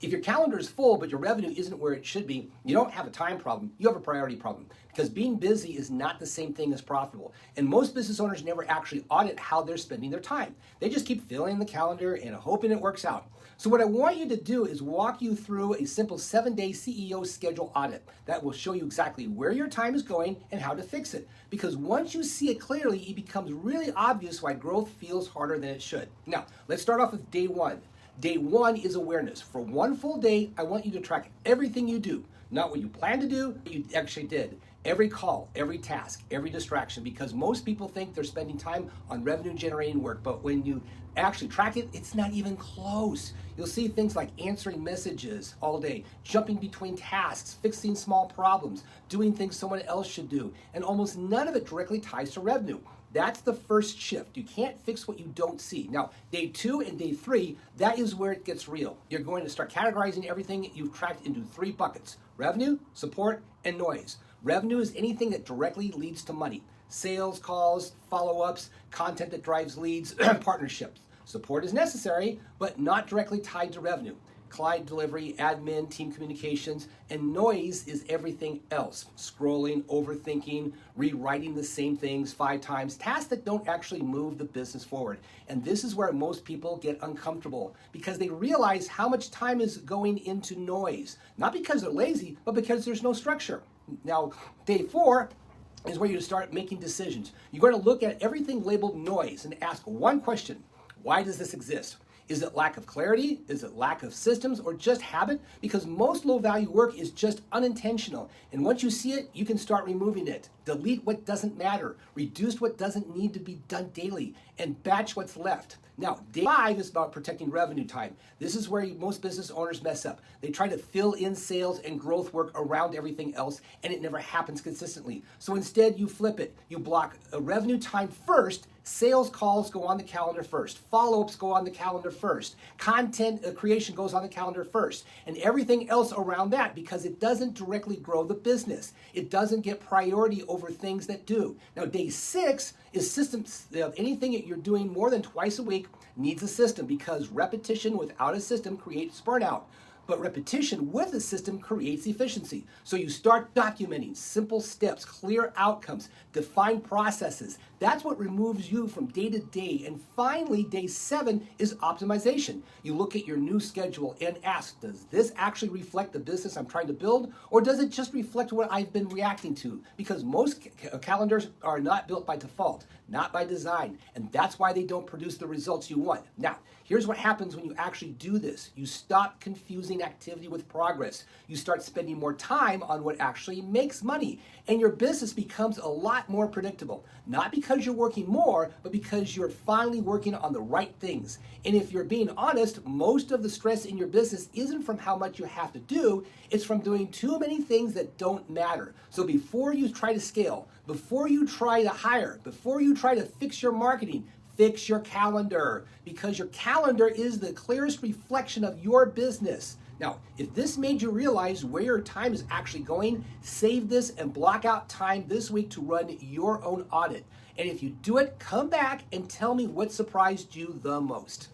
If your calendar is full but your revenue isn't where it should be, you don't have a time problem, you have a priority problem. Because being busy is not the same thing as profitable. And most business owners never actually audit how they're spending their time. They just keep filling the calendar and hoping it works out. So what I want you to do is walk you through a simple 7-day CEO schedule audit that will show you exactly where your time is going and how to fix it. Because once you see it clearly, it becomes really obvious why growth feels harder than it should. Now, let's start off with day one. Day one is awareness. For one full day, I want you to track everything you do. Not what you plan to do, but you actually did. Every call, every task, every distraction, because most people think they're spending time on revenue generating work, but when you actually track it, it's not even close. You'll see things like answering messages all day, jumping between tasks, fixing small problems, doing things someone else should do, and almost none of it directly ties to revenue. That's the first shift. You can't fix what you don't see. Now, day 2 and day 3, that is where it gets real. You're going to start categorizing everything you've tracked into 3 buckets: revenue, support, and noise. Revenue is anything that directly leads to money. Sales calls, follow-ups, content that drives leads, partnerships. Support is necessary, but not directly tied to revenue. Client delivery, admin, team communications, and noise is everything else. Scrolling, overthinking, rewriting the same things 5 times, tasks that don't actually move the business forward. And this is where most people get uncomfortable because they realize how much time is going into noise. Not because they're lazy, but because there's no structure. Now, day 4 is where you start making decisions. You're going to look at everything labeled noise and ask one question: why does this exist? Is it lack of clarity? Is it lack of systems, or just habit? Because most low-value work is just unintentional. And once you see it, you can start removing it. Delete what doesn't matter. Reduce what doesn't need to be done daily. And batch what's left. Now, day 5 is about protecting revenue time. This is where most business owners mess up. They try to fill in sales and growth work around everything else, and it never happens consistently. So instead, you flip it. You block a revenue time first. Sales calls go on the calendar first. Follow-ups go on the calendar first. Content creation goes on the calendar first. And everything else around that, because it doesn't directly grow the business. It doesn't get priority over things that do. Now, day 6 is systems. Anything that you're doing more than twice a week needs a system, because repetition without a system creates burnout. But repetition with a system creates efficiency. So you start documenting simple steps, clear outcomes, defined processes. That's what removes you from day to day. And finally, day 7 is optimization. You look at your new schedule and ask, does this actually reflect the business I'm trying to build? Or does it just reflect what I've been reacting to? Because most calendars are not built by default, not by design. And that's why they don't produce the results you want. Now, here's what happens when you actually do this. You stop confusing activity with progress. You start spending more time on what actually makes money. And your business becomes a lot more predictable. Not because you're working more, but because you're finally working on the right things. And if you're being honest, most of the stress in your business isn't from how much you have to do, it's from doing too many things that don't matter. So before you try to scale, before you try to hire, before you try to fix your marketing, fix your calendar, because your calendar is the clearest reflection of your business. Now, if this made you realize where your time is actually going, save this and block out time this week to run your own audit. And if you do it, come back and tell me what surprised you the most.